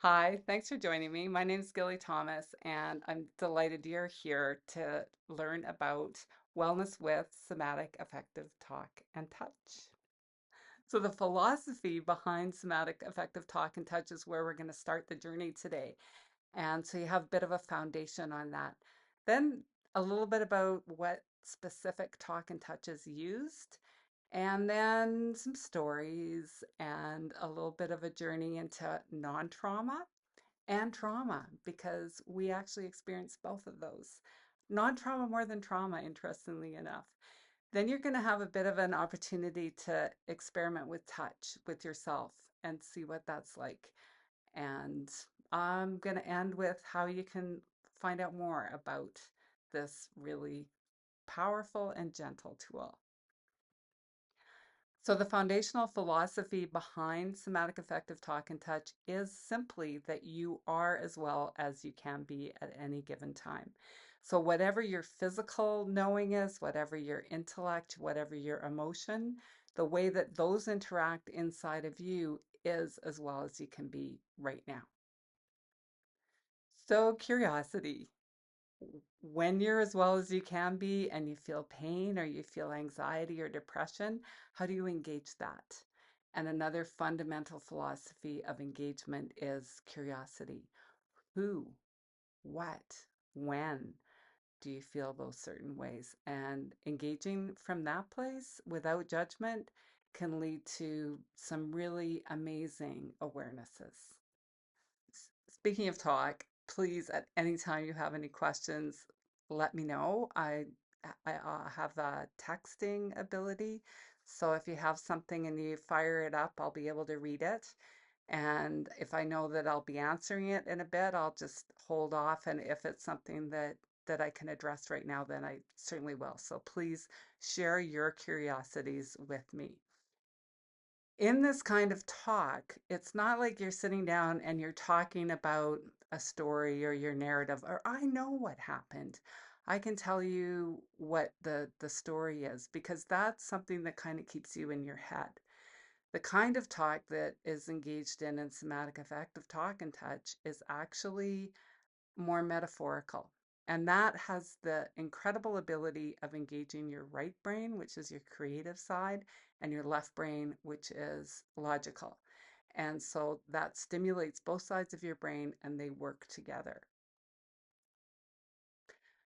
Hi, thanks for joining me. My name is Gilly Thomas, and I'm delighted you're here to learn about wellness with somatic affective talk and touch. So, the philosophy behind somatic affective talk and touch is where we're going to start the journey today. And so, you have a bit of a foundation on that. Then, a little bit about what specific talk and touch is used, and then some stories and a little bit of a journey into non trauma and trauma because we actually experience both of those. Non trauma more than trauma, interestingly enough. Then you're going to have a bit of an opportunity to experiment with touch with yourself and see what that's like. And I'm going to end with how you can find out more about this really powerful and gentle tool. So, the foundational philosophy behind somatic affective talk and touch is simply that you are as well as you can be at any given time. So, whatever your physical knowing is, whatever your intellect, whatever your emotion, the way that those interact inside of you is as well as you can be right now. So, curiosity. When you're as well as you can be and you feel pain or you feel anxiety or depression, how do you engage that? And another fundamental philosophy of engagement is curiosity. Who, what, when do you feel those certain ways? And engaging from that place without judgment can lead to some really amazing awarenesses. Speaking of talk, please, at any time you have any questions, let me know. I have a texting ability, so if you have something and you fire it up, I'll be able to read it. And if I know that I'll be answering it in a bit, I'll just hold off. And if it's something that I can address right now, then I certainly will. So please share your curiosities with me. In this kind of talk, it's not like you're sitting down and you're talking about a story or your narrative, or I know what happened. I can tell you what the story is because that's something that kind of keeps you in your head. The kind of talk that is engaged in somatic affective talk and touch is actually more metaphorical. And that has the incredible ability of engaging your right brain, which is your creative side, and your left brain, which is logical. And so that stimulates both sides of your brain and they work together.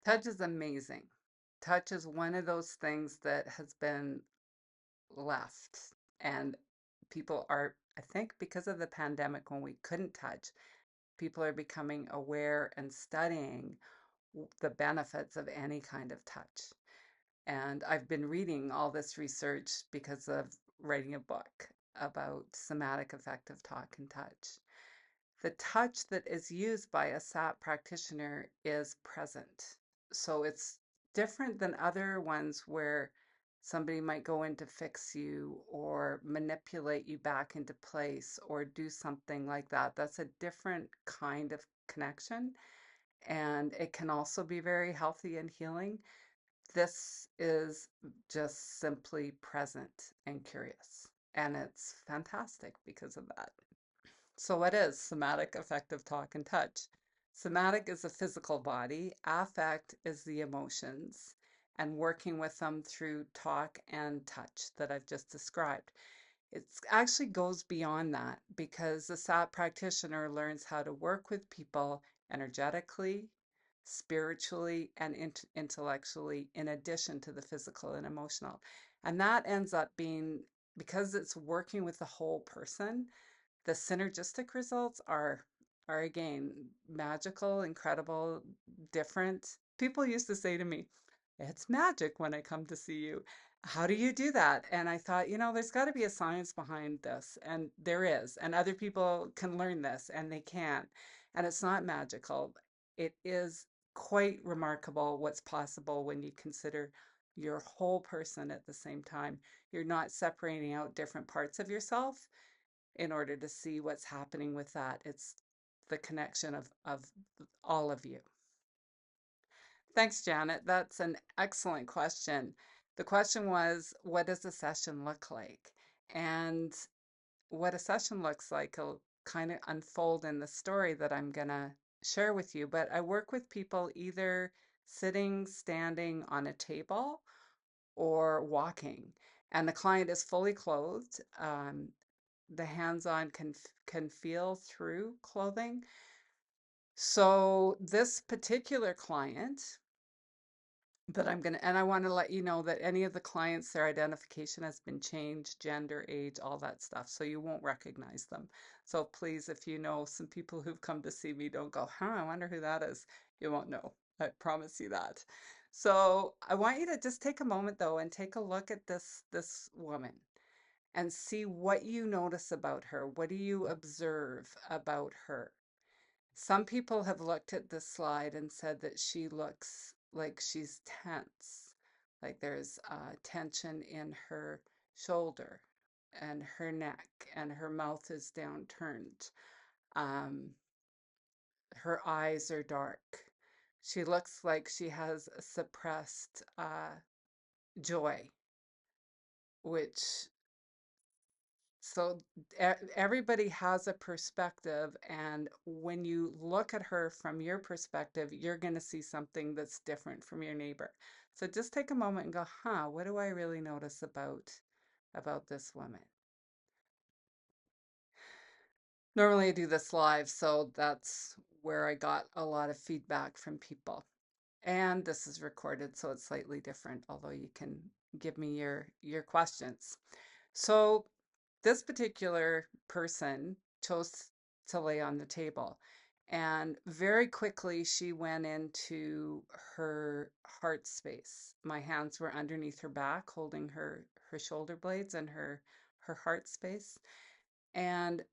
Touch is amazing. Touch is one of those things that has been left. And people are, I think, because of the pandemic when we couldn't touch, people are becoming aware and studying the benefits of any kind of touch. And I've been reading all this research because of writing a book about somatic affective talk and touch. The touch that is used by a SAP practitioner is present. So it's different than other ones where somebody might go in to fix you or manipulate you back into place or do something like that. That's a different kind of connection. And it can also be very healthy and healing. This is just simply present and curious. And it's fantastic because of that. So, what is somatic affective talk and touch? Somatic is the physical body, affect is the emotions, and working with them through talk and touch that I've just described. It actually goes beyond that because the SAT practitioner learns how to work with people energetically, spiritually, and intellectually, in addition to the physical and emotional. And that ends up being, because it's working with the whole person, the synergistic results are again magical, incredible, different. People used to say to me, "It's magic when I come to see you. How do you do that?" And I thought, there's got to be a science behind this, and there is, and other people can learn this, and they can. And it's not magical. It is quite remarkable what's possible when you consider your whole person at the same time. You're not separating out different parts of yourself in order to see what's happening with that. It's the connection of all of you. Thanks, Janet. That's an excellent question. The question was, what does a session look like? And what a session looks like kind of unfold in the story that I'm going to share with you. But I work with people either sitting, standing on a table, or walking. And the client is fully clothed. The hands-on can feel through clothing. So this particular client that I'm going to, and I want to let you know that any of the clients, their identification has been changed, gender, age, all that stuff. So you won't recognize them. So please, if you know some people who've come to see me, don't go, huh, I wonder who that is. You won't know. I promise you that. So I want you to just take a moment though and take a look at this woman and see what you notice about her. What do you observe about her? Some people have looked at this slide and said that she looks like she's tense, like there's tension in her shoulder and her neck, and her mouth is downturned. Um, her eyes are dark. She looks like she has a suppressed joy, which so everybody has a perspective, and when you look at her from your perspective, you're going to see something that's different from your neighbor. So just take a moment and go, huh, what do I really notice about this woman? Normally I do this live, so that's where I got a lot of feedback from people. And this is recorded, so it's slightly different, although you can give me your questions. So this particular person chose to lay on the table. And very quickly, she went into her heart space. My hands were underneath her back, holding her shoulder blades and her heart space. And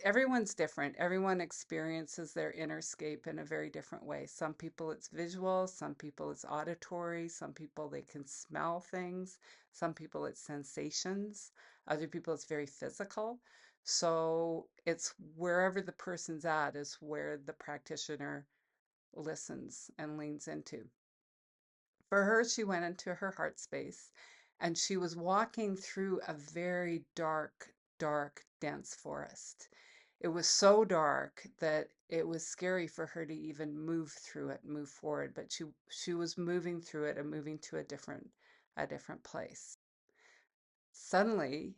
everyone's different. Everyone experiences their inner scape in a very different way. Some people it's visual, some people it's auditory, some people they can smell things, some people it's sensations, other people it's very physical. So it's wherever the person's at is where the practitioner listens and leans into. For her, she went into her heart space and she was walking through a very dark, dark, dense forest. It was so dark that it was scary for her to even move through it, move forward, but she was moving through it and moving to a different place. Suddenly,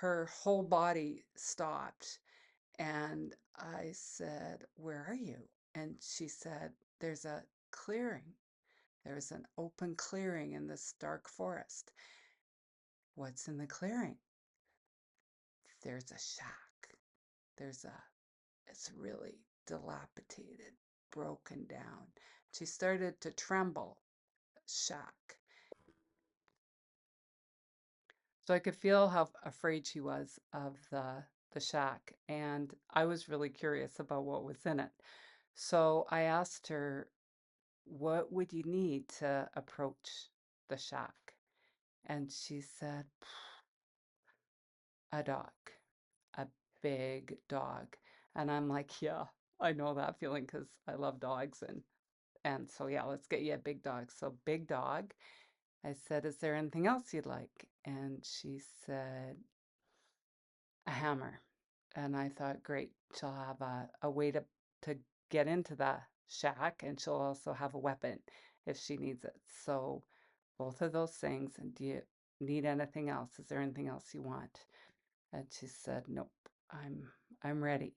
her whole body stopped, and I said, "Where are you?" And she said, "There's a clearing. There's an open clearing in this dark forest." What's in the clearing? There's a shack. There's a, it's really dilapidated, broken down. She started to tremble. Shack. So I could feel how afraid she was of the shack, and I was really curious about what was in it. So I asked her, "What would you need to approach the shack?" And she said, "A dog, a big dog." And I'm like, "Yeah, I know that feeling because I love dogs, and so yeah, let's get you a big dog." So big dog. I said, "Is there anything else you'd like?" And she said, "A hammer." And I thought, great, she'll have a way to get into the shack, and she'll also have a weapon if she needs it. So both of those things. And do you need anything else? Is there anything else you want? And she said, "Nope, I'm ready."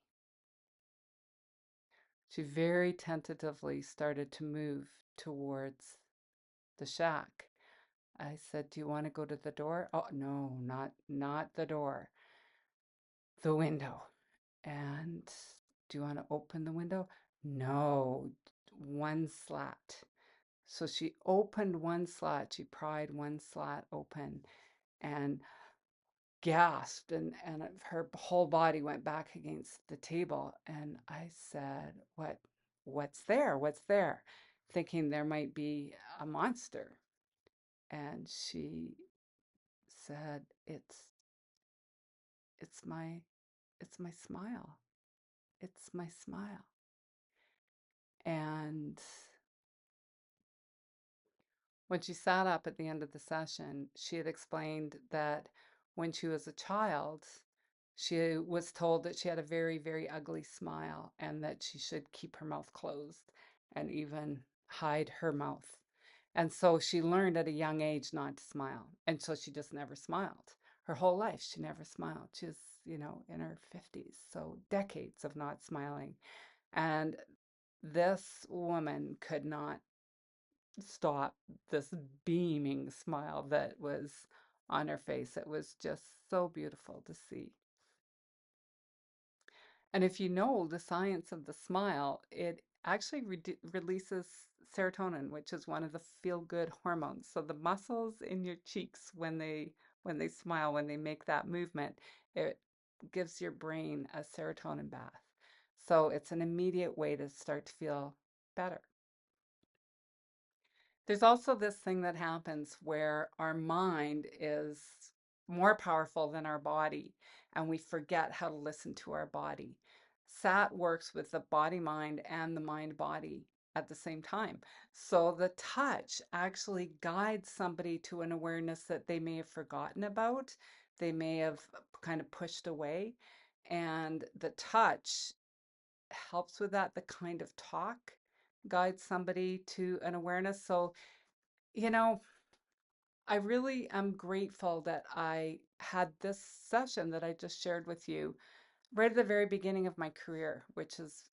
She very tentatively started to move towards the shack. I said, "Do you want to go to the door?" "Oh, no, not the door. The window." And "Do you want to open the window?" "No, one slat." So she opened one slat, she pried one slat open and gasped, and her whole body went back against the table. And I said, what's there? What's there?" Thinking there might be a monster. And she said, it's my it's my smile. It's my smile." And when she sat up at the end of the session, she had explained that when she was a child, She was told that she had a very, very ugly smile and that she should keep her mouth closed and even hide her mouth. And so she learned at a young age not to smile. And so she just never smiled. Her whole life, she never smiled. She was, in her 50s. So decades of not smiling. And this woman could not stop this beaming smile that was on her face. It was just so beautiful to see. And if you know the science of the smile, it actually releases serotonin, which is one of the feel-good hormones. So the muscles in your cheeks when they smile, when they make that movement, it gives your brain a serotonin bath. So it's an immediate way to start to feel better. There's also this thing that happens where our mind is more powerful than our body, and we forget how to listen to our body. SAT works with the body mind and the mind body at the same time. So the touch actually guides somebody to an awareness that they may have forgotten about, they may have kind of pushed away. And the touch helps with that. The kind of talk guides somebody to an awareness. So, you know, I really am grateful that I had this session that I just shared with you right at the very beginning of my career, which is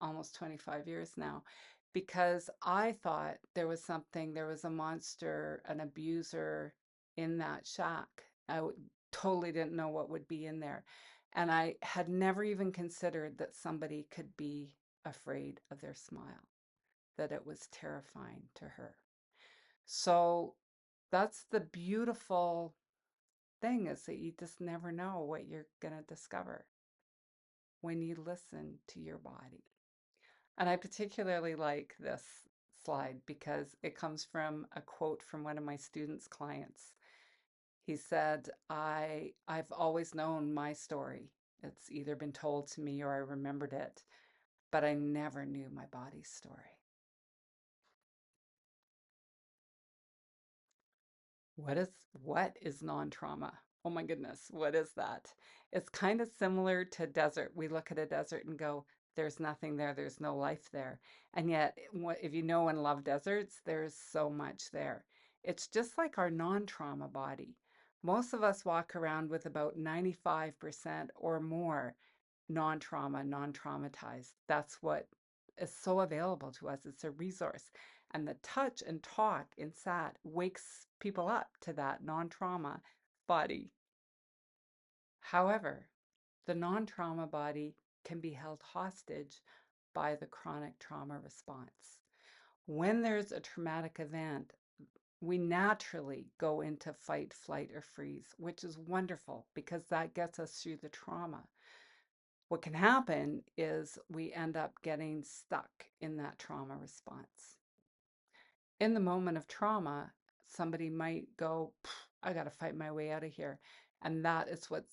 almost 25 years now, because I thought there was a monster, an abuser in that shack. Totally didn't know what would be in there. And I had never even considered that somebody could be afraid of their smile, that it was terrifying to her. So that's the beautiful thing, is that you just never know what you're going to discover when you listen to your body. And I particularly like this slide because it comes from a quote from one of my students' clients. He said, I've always known my story. It's either been told to me or I remembered it, but I never knew my body's story. What is non-trauma? Oh my goodness, what is that? It's kind of similar to desert. We look at a desert and go, there's nothing there, there's no life there. And yet, if you know and love deserts, there's so much there. It's just like our non-trauma body. Most of us walk around with about 95% or more non-trauma, non-traumatized. That's what is so available to us. It's a resource. And the touch and talk in SAT wakes people up to that non-trauma body. However, the non-trauma body can be held hostage by the chronic trauma response. When there's a traumatic event, we naturally go into fight, flight, or freeze, which is wonderful because that gets us through the trauma. What can happen is we end up getting stuck in that trauma response. In the moment of trauma, somebody might go, I got to fight my way out of here. And that is what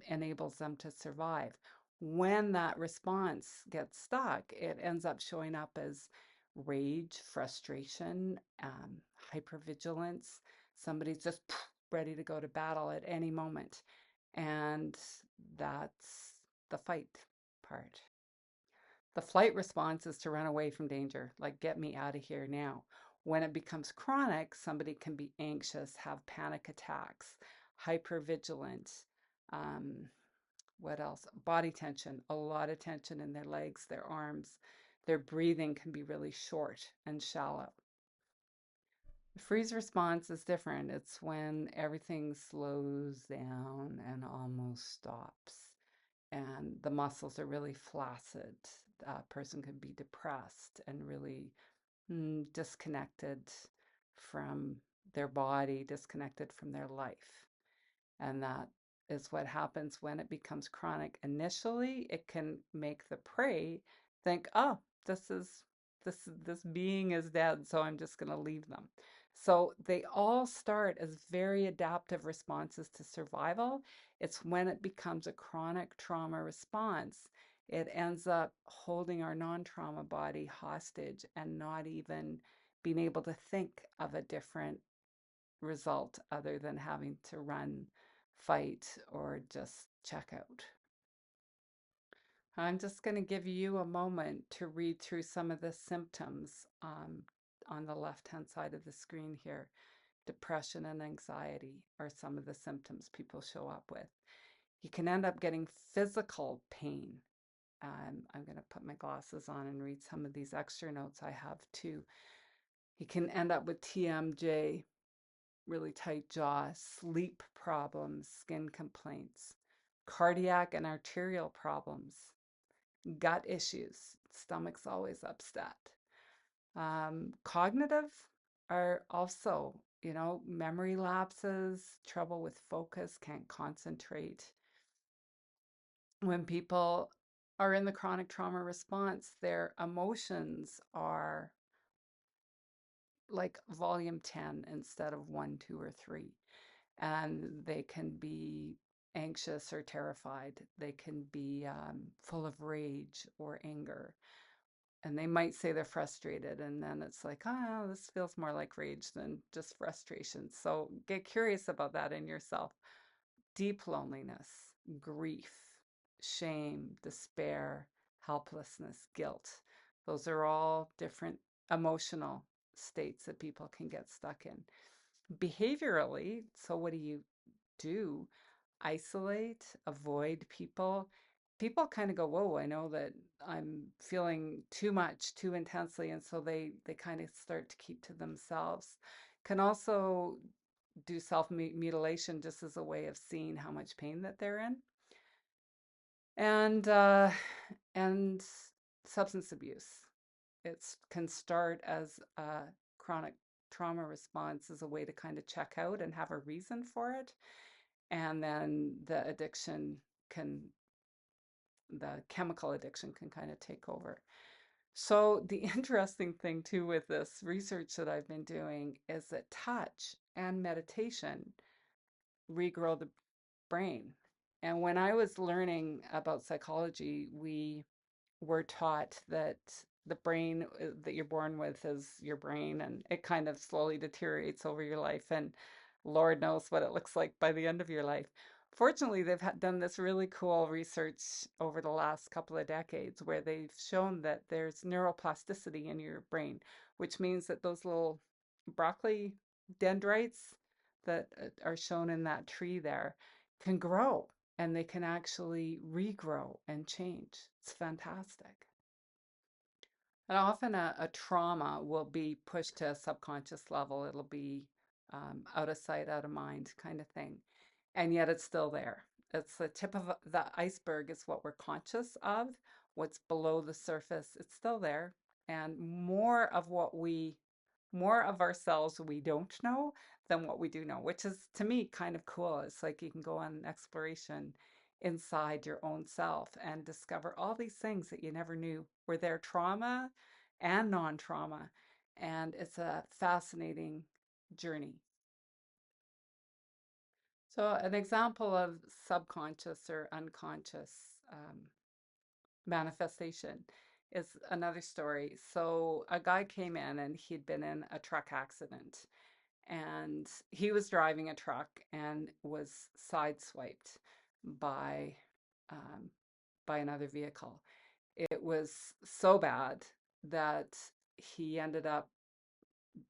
enables them to survive. When that response gets stuck, it ends up showing up as rage, frustration, hypervigilance. Somebody's just ready to go to battle at any moment. And that's the fight part. The flight response is to run away from danger, like get me out of here now. When it becomes chronic, somebody can be anxious, have panic attacks, hypervigilant. Um, what else? Body tension, a lot of tension in their legs, their arms. Their breathing can be really short and shallow. The freeze response is different. It's when everything slows down and almost stops, and the muscles are really flaccid. A person could be depressed and really disconnected from their body, disconnected from their life. And that is what happens when it becomes chronic. Initially, it can make the prey think, oh, this being is dead, so I'm just going to leave them. So they all start as very adaptive responses to survival. It's when it becomes a chronic trauma response, it ends up holding our non-trauma body hostage and not even being able to think of a different result other than having to run, fight, or just check out. I'm just going to give you a moment to read through some of the symptoms on the left-hand side of the screen here. Depression and anxiety are some of the symptoms people show up with. You can end up getting physical pain. I'm going to put my glasses on and read some of these extra notes I have too. You can end up with TMJ, really tight jaw, sleep problems, skin complaints, cardiac and arterial problems, gut issues, stomach's always upset. Cognitive are also, memory lapses, trouble with focus, can't concentrate. When people are in the chronic trauma response, their emotions are like volume 10 instead of 1, 2, or 3. And they can be anxious or terrified. They can be full of rage or anger. And they might say they're frustrated, and then it's like, oh, this feels more like rage than just frustration. So get curious about that in yourself. Deep loneliness, grief, shame, despair, helplessness, guilt. Those are all different emotional states that people can get stuck in. Behaviorally, so what do? Isolate, avoid people. People kind of go, whoa, I know that I'm feeling too much, too intensely, and so they kind of start to keep to themselves. Can also do self-mutilation just as a way of seeing how much pain that they're in. And substance abuse. It can start as a chronic trauma response as a way to kind of check out and have a reason for it. And then the chemical addiction can kind of take over. So the interesting thing too with this research that I've been doing is that touch and meditation regrow the brain. And when I was learning about psychology, we were taught that the brain that you're born with is your brain, and it kind of slowly deteriorates over your life, and Lord knows what it looks like by the end of your life. Fortunately, they've done this really cool research over the last couple of decades where they've shown that there's neuroplasticity in your brain, which means that those little broccoli dendrites that are shown in that tree there can grow, and they can actually regrow and change. It's fantastic. And often a trauma will be pushed to a subconscious level. It'll be out of sight, out of mind kind of thing. And yet it's still there. It's the tip of the iceberg is what we're conscious of. What's below the surface, it's still there. And more of ourselves we don't know than what we do know, which is to me kind of cool. It's like you can go on an exploration inside your own self and discover all these things that you never knew were there, trauma and non-trauma. And it's a fascinating journey. So an example of subconscious or unconscious manifestation is another story. So a guy came in and he'd been in a truck accident, and he was driving a truck and was sideswiped by um, by another vehicle. It was so bad that he ended up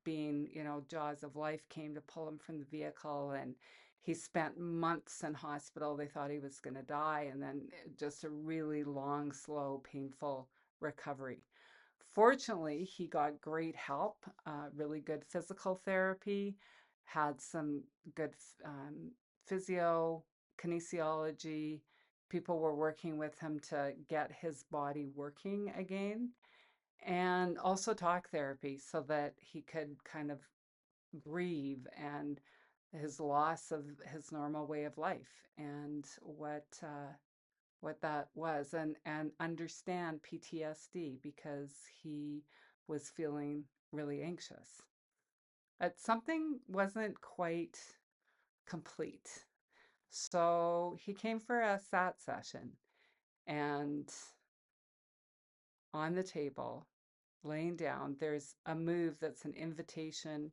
being, jaws of life came to pull him from the vehicle, and he spent months in hospital. They thought he was going to die, and then just a really long, slow, painful recovery. Fortunately, he got great help, really good physical therapy, had some good physio, kinesiology. People were working with him to get his body working again, and also talk therapy so that he could kind of grieve and his loss of his normal way of life and what that was, and understand PTSD because he was feeling really anxious. But something wasn't quite complete. So he came for a SAT session, and on the table, laying down, there's a move that's an invitation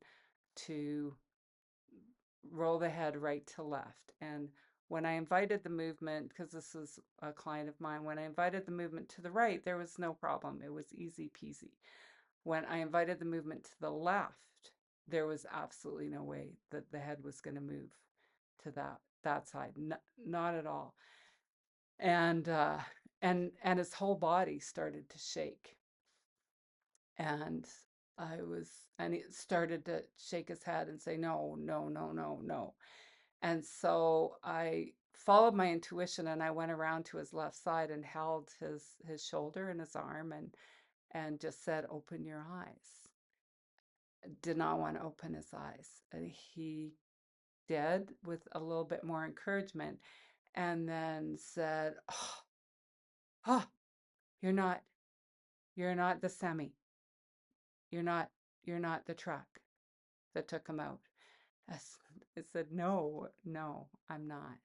to roll the head right to left. And When I invited the movement, because this is a client of mine, when I invited the movement to the right, there was no problem. It was easy peasy. When I invited the movement to the left, there was absolutely no way that the head was going to move to that side. Not at all. And and his whole body started to shake. And and he started to shake his head and say, no, no, no, no, no. And so I followed my intuition and I went around to his left side and held his shoulder and his arm and just said, open your eyes. Did not want to open his eyes. And he did with a little bit more encouragement and then said, oh, you're not, you're not the semi. You're not, you're not the truck that took him out. I said, no, no, I'm not.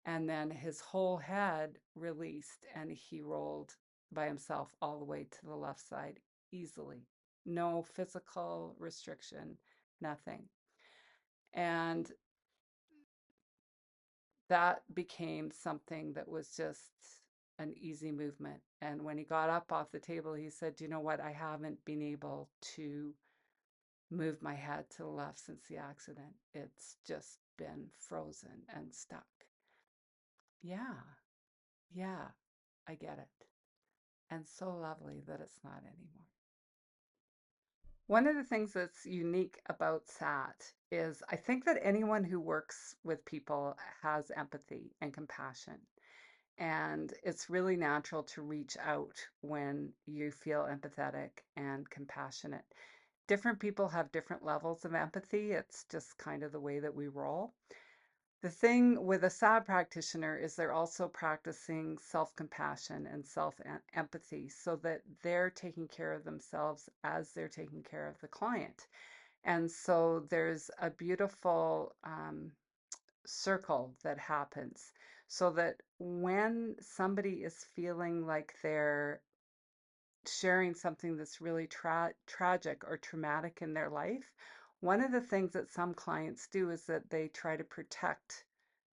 And then his whole head released and he rolled by himself all the way to the left side easily. No physical restriction, nothing. And that became something that was just an easy movement. And when he got up off the table, he said, you know what? I haven't been able to move my head to the left since the accident. It's just been frozen and stuck. Yeah, yeah, I get it. And so lovely that it's not anymore. One of the things that's unique about SAT is I think that anyone who works with people has empathy and compassion. And it's really natural to reach out when you feel empathetic and compassionate. Different people have different levels of empathy. It's just kind of the way that we roll. The thing with a SAD practitioner is they're also practicing self-compassion and self-empathy so that they're taking care of themselves as they're taking care of the client. And so there's a beautiful circle that happens so that when somebody is feeling like they're sharing something that's really tragic or traumatic in their life, one of the things that some clients do is that they try to protect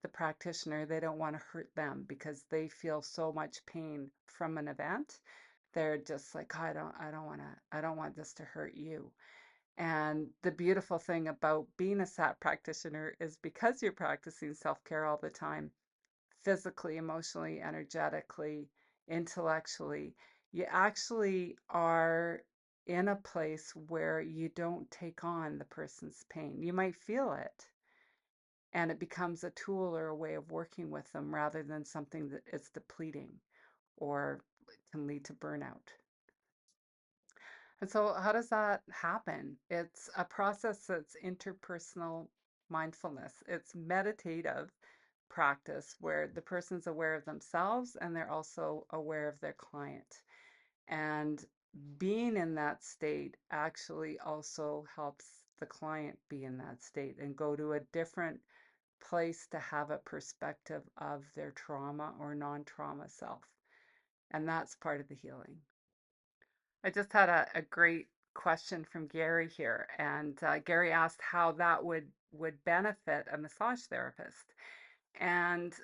the practitioner. They don't want to hurt them because they feel so much pain from an event. They're just like, oh, I don't want this to hurt you. And the beautiful thing about being a SAT practitioner is because you're practicing self-care all the time, physically, emotionally, energetically, intellectually, you actually are in a place where you don't take on the person's pain. You might feel it, and it becomes a tool or a way of working with them rather than something that is depleting or can lead to burnout. And so, how does that happen? It's a process that's interpersonal mindfulness, it's meditative practice where the person's aware of themselves and they're also aware of their client. And being in that state actually also helps the client be in that state and go to a different place to have a perspective of their trauma or non-trauma self. And that's part of the healing. I just had a great question from Gary here, and Gary asked how that would benefit a massage therapist. And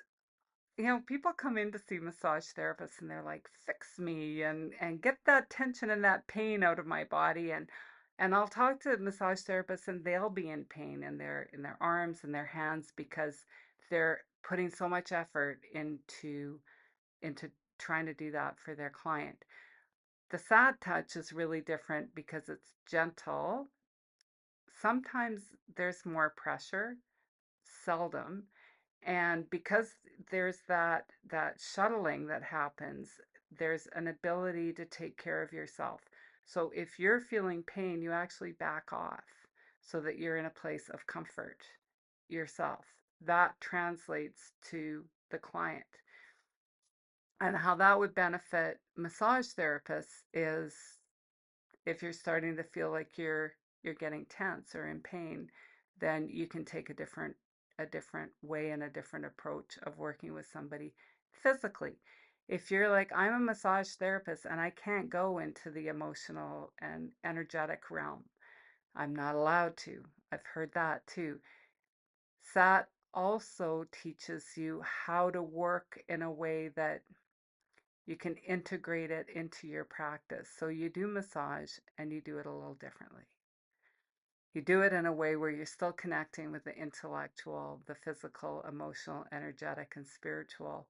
people come in to see massage therapists and they're like, fix me and get that tension and that pain out of my body. And I'll talk to massage therapists and they'll be in pain in their arms and their hands because they're putting so much effort into trying to do that for their client. The sad touch is really different because it's gentle. Sometimes there's more pressure, seldom. And because there's that shuttling that happens, there's an ability to take care of yourself. So if you're feeling pain, you actually back off so that you're in a place of comfort yourself. That translates to the client. And how that would benefit massage therapists is if you're starting to feel like you're getting tense or in pain, then you can take a different way and a different approach of working with somebody physically. If you're like, I'm a massage therapist and I can't go into the emotional and energetic realm, I'm not allowed to. I've heard that too. SAT also teaches you how to work in a way that you can integrate it into your practice. So you do massage and you do it a little differently. You do it in a way where you're still connecting with the intellectual, the physical, emotional, energetic, and spiritual,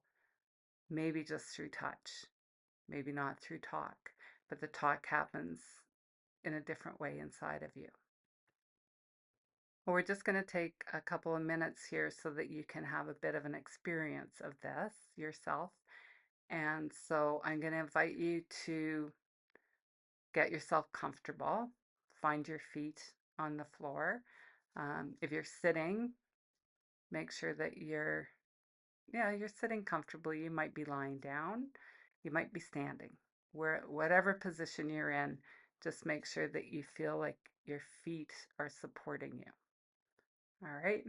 maybe just through touch, maybe not through talk, but the talk happens in a different way inside of you. Well, we're just going to take a couple of minutes here so that you can have a bit of an experience of this yourself. And so I'm going to invite you to get yourself comfortable, find your feet on the floor. If you're sitting, make sure that you're sitting comfortably. You might be lying down, you might be standing. Whatever position you're in, just make sure that you feel like your feet are supporting you. All right.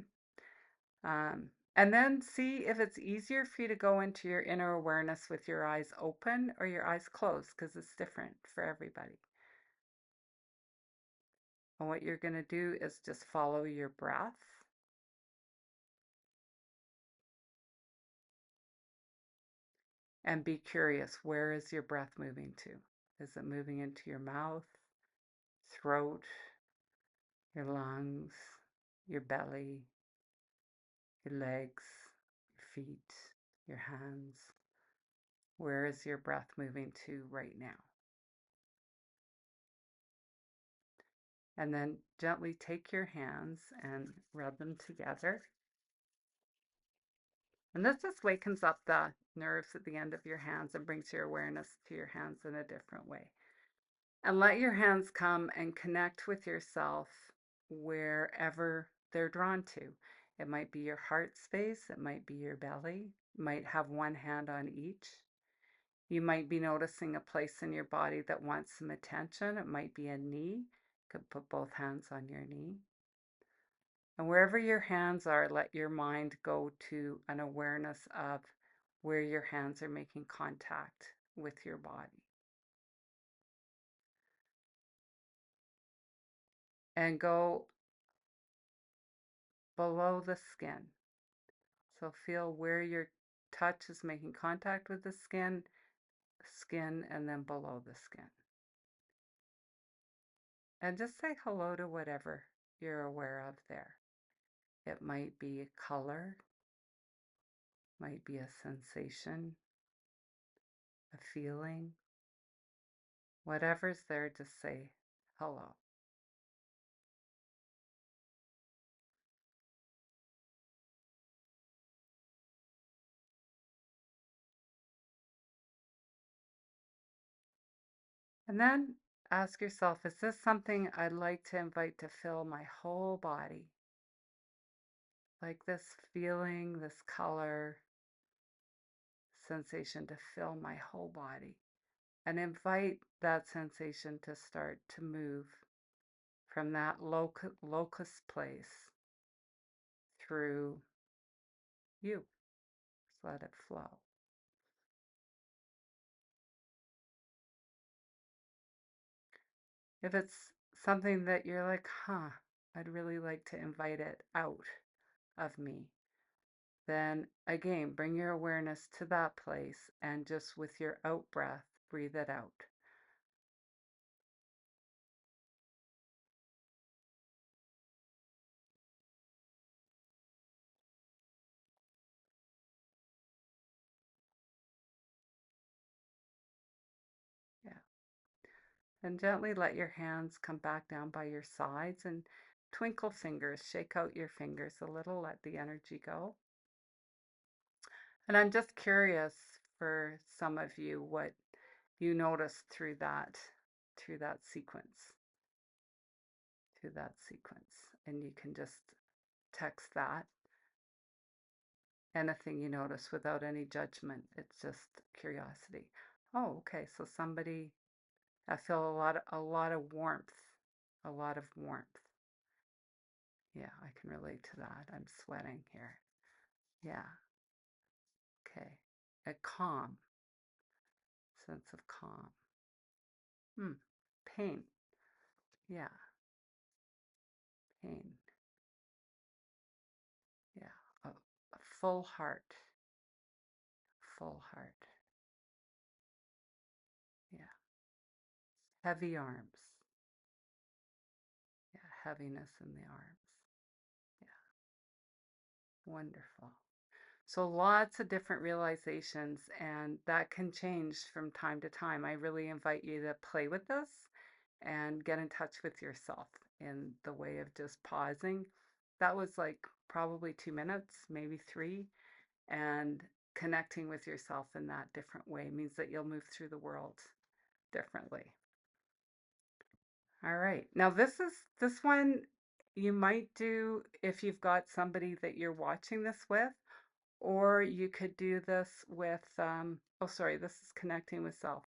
And then see if it's easier for you to go into your inner awareness with your eyes open or your eyes closed, because it's different for everybody. And what you're going to do is just follow your breath. And be curious, where is your breath moving to? Is it moving into your mouth, throat, your lungs, your belly, your legs, your feet, your hands? Where is your breath moving to right now? And then gently take your hands and rub them together. And this just wakens up the nerves at the end of your hands and brings your awareness to your hands in a different way. And let your hands come and connect with yourself wherever they're drawn to. It might be your heart space, it might be your belly, you might have one hand on each. You might be noticing a place in your body that wants some attention. It might be a knee. You could put both hands on your knee. And wherever your hands are, let your mind go to an awareness of where your hands are making contact with your body. And go below the skin. So feel where your touch is making contact with the skin, and then below the skin. And just say hello to whatever you're aware of there. It might be a color, might be a sensation, a feeling. Whatever's there, just say hello. And then ask yourself, is this something I'd like to invite to fill my whole body? Like this feeling, this color, sensation to fill my whole body. And invite that sensation to start to move from that locus place through you. Just let it flow. If it's something that you're like, I'd really like to invite it out of me, then again, bring your awareness to that place and just with your out breath, breathe it out. Yeah. And gently let your hands come back down by your sides and twinkle fingers, shake out your fingers a little, let the energy go. And I'm just curious for some of you what you noticed through that sequence, And you can just text that anything you notice without any judgment. It's just curiosity. Oh, okay. So I feel a lot of warmth, a lot of warmth. Yeah, I can relate to that. I'm sweating here. Yeah. Okay. A calm, sense of calm. Pain. Yeah, pain. Yeah. full heart, full heart. Yeah. Heavy arms. Yeah, heaviness in the arms. Yeah, wonderful. So lots of different realizations, and that can change from time to time. I really invite you to play with this and get in touch with yourself in the way of just pausing. That was like probably 2 minutes, maybe three, and connecting with yourself in that different way means that you'll move through the world differently. All right. Now this one you might do if you've got somebody that you're watching this with, or you could do this with oh sorry, this is connecting with self.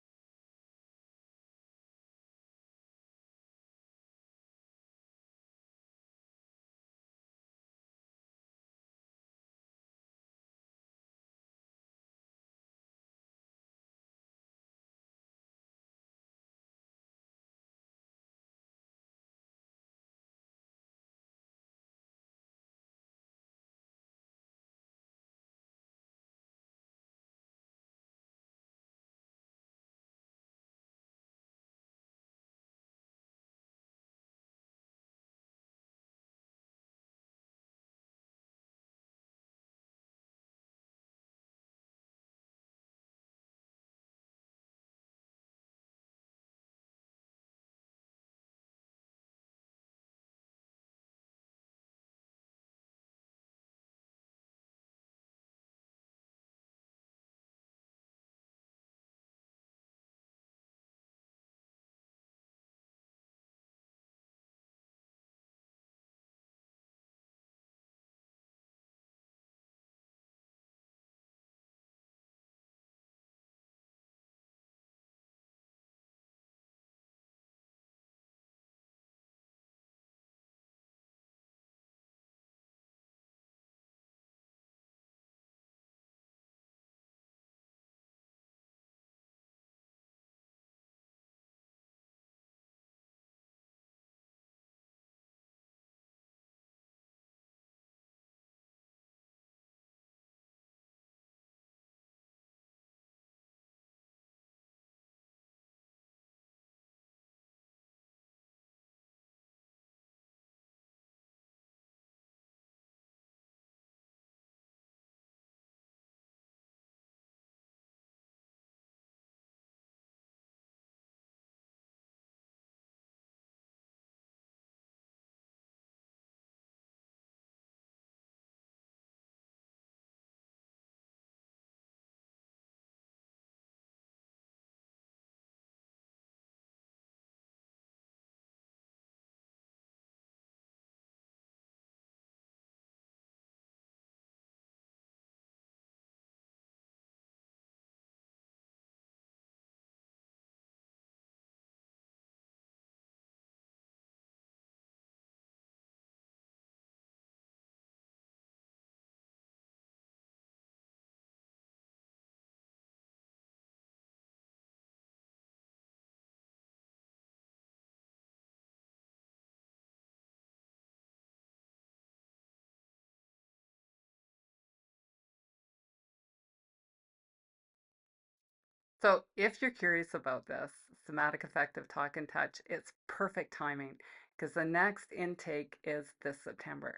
So if you're curious about this, somatic affective talk and touch, it's perfect timing because the next intake is this September.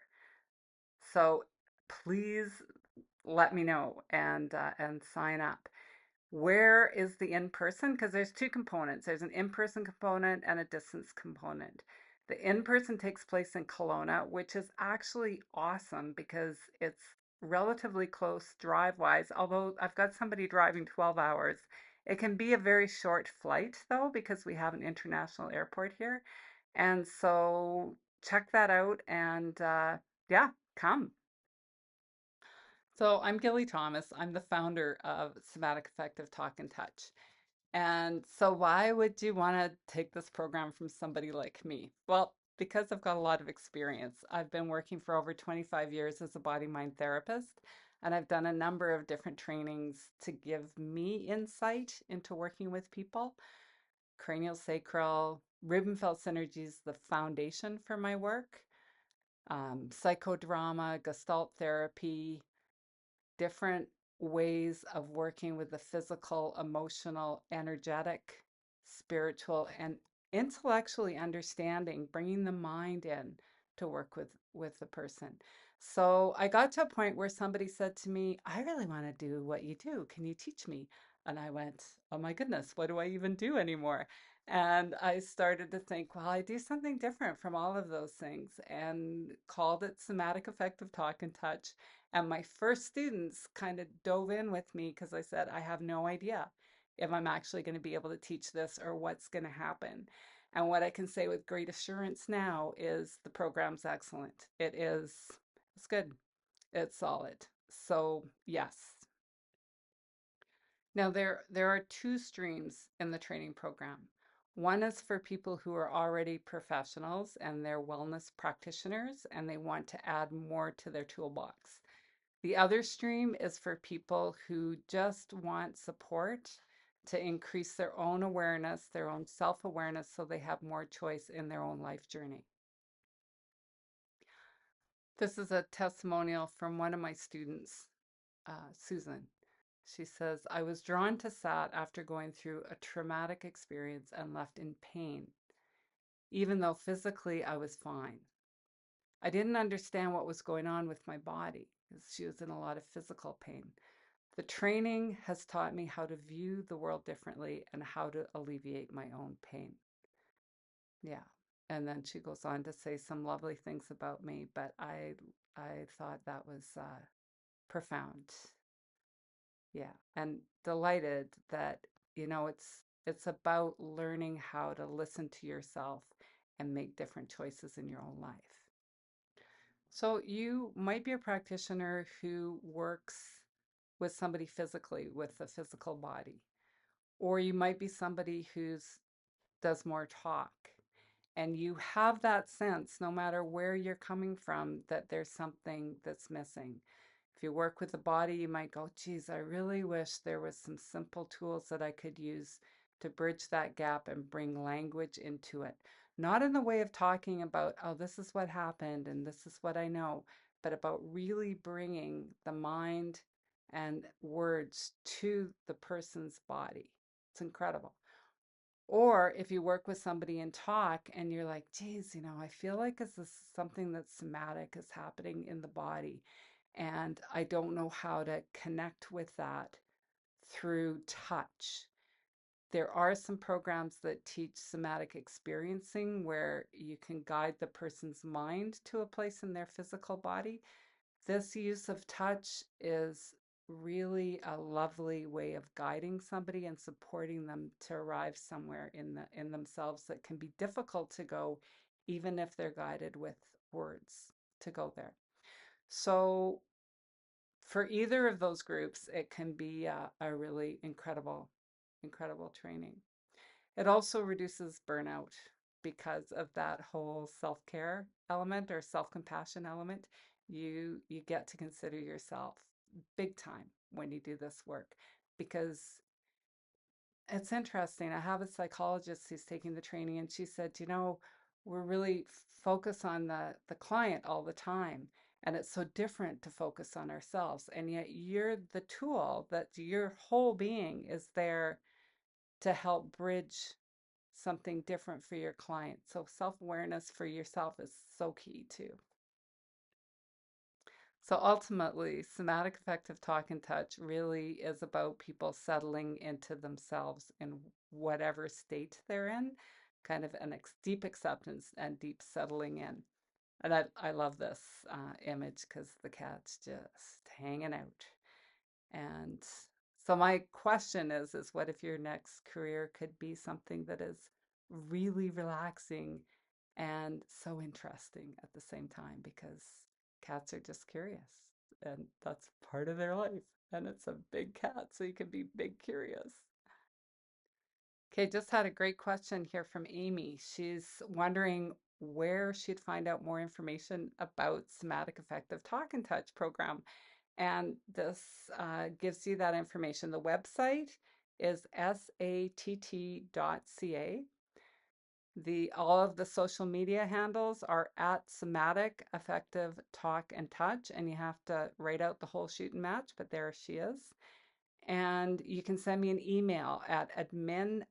So please let me know and sign up. Where is the in-person? Because there's two components. There's an in-person component and a distance component. The in-person takes place in Kelowna, which is actually awesome because it's relatively close drive-wise, although I've got somebody driving 12 hours. It can be a very short flight though, because we have an international airport here. And so check that out and yeah, come. So I'm Gilly Thomas. I'm the founder of Somatic Affective Talk and Touch. And so why would you want to take this program from somebody like me? Well, because I've got a lot of experience. I've been working for over 25 years as a body mind therapist, and I've done a number of different trainings to give me insight into working with people. Cranial sacral, Rubenfeld synergy is the foundation for my work. Psychodrama, Gestalt therapy, different ways of working with the physical, emotional, energetic, spiritual, and intellectually understanding, bringing the mind in to work with the person. So I got to a point where somebody said to me, I really want to do what you do. Can you teach me? And I went, oh my goodness, what do I even do anymore? And I started to think, well, I do something different from all of those things and called it Somatic Affective Talk and Touch. And my first students kind of dove in with me because I said, I have no idea if I'm actually going to be able to teach this or what's going to happen. And what I can say with great assurance now is the program's excellent. It's good, it's solid. So, yes. Now, there are two streams in the training program. One is for people who are already professionals and they're wellness practitioners and they want to add more to their toolbox. The other stream is for people who just want support to increase their own awareness, their own self-awareness, so they have more choice in their own life journey. This is a testimonial from one of my students, Susan. She says, I was drawn to SAT after going through a traumatic experience and left in pain, even though physically I was fine. I didn't understand what was going on with my body because she was in a lot of physical pain. The training has taught me how to view the world differently and how to alleviate my own pain. Yeah. And then she goes on to say some lovely things about me, but I thought that was profound. Yeah. And delighted that, it's about learning how to listen to yourself and make different choices in your own life. So you might be a practitioner who works with somebody physically, with the physical body. Or you might be somebody who's does more talk. And you have that sense, no matter where you're coming from, that there's something that's missing. If you work with the body, you might go, geez, I really wish there was some simple tools that I could use to bridge that gap and bring language into it. Not in the way of talking about, oh, this is what happened and this is what I know, but about really bringing the mind and words to the person's body. It's incredible. Or if you work with somebody and talk and you're like, geez, I feel like this is something that's somatic is happening in the body. And I don't know how to connect with that through touch. There are some programs that teach somatic experiencing where you can guide the person's mind to a place in their physical body. This use of touch is really a lovely way of guiding somebody and supporting them to arrive somewhere in themselves that can be difficult to go, even if they're guided with words to go there. So for either of those groups, it can be a really incredible training. It also reduces burnout because of that whole self-care element or self-compassion element. You get to consider yourself big time when you do this work because it's interesting. I have a psychologist who's taking the training and she said, we're really focused on the client all the time. And it's so different to focus on ourselves. And yet you're the tool that your whole being is there to help bridge something different for your client. So self-awareness for yourself is so key too. So ultimately, somatic affective talk and touch really is about people settling into themselves in whatever state they're in, kind of an deep acceptance and deep settling in. And I love this image because the cat's just hanging out. And so my question is what if your next career could be something that is really relaxing and so interesting at the same time because cats are just curious and that's part of their life. And it's a big cat, so you can be big curious. Okay, just had a great question here from Amy. She's wondering where she'd find out more information about Somatic Affective Talk and Touch program. And this gives you that information. The website is satt.ca. The all of the social media handles are at Somatic, Affective, Talk, and Touch, and you have to write out the whole shoot and match, but there she is. And you can send me an email at admin@satt.ca.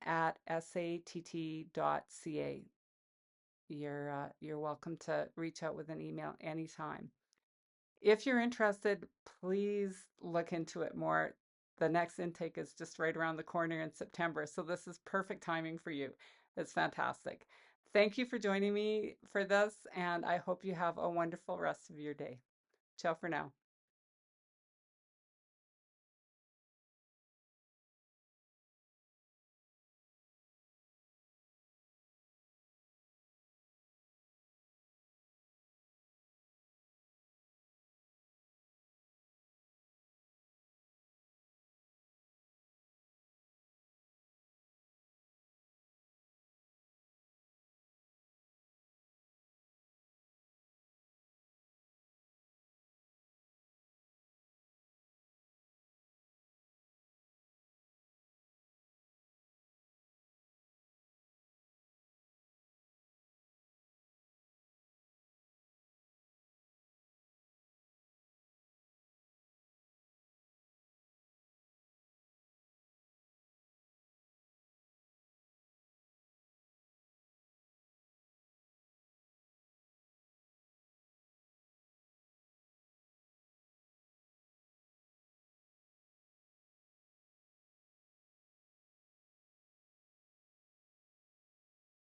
You're welcome to reach out with an email anytime. If you're interested, please look into it more. The next intake is just right around the corner in September, so this is perfect timing for you. It's fantastic. Thank you for joining me for this, and I hope you have a wonderful rest of your day. Ciao for now.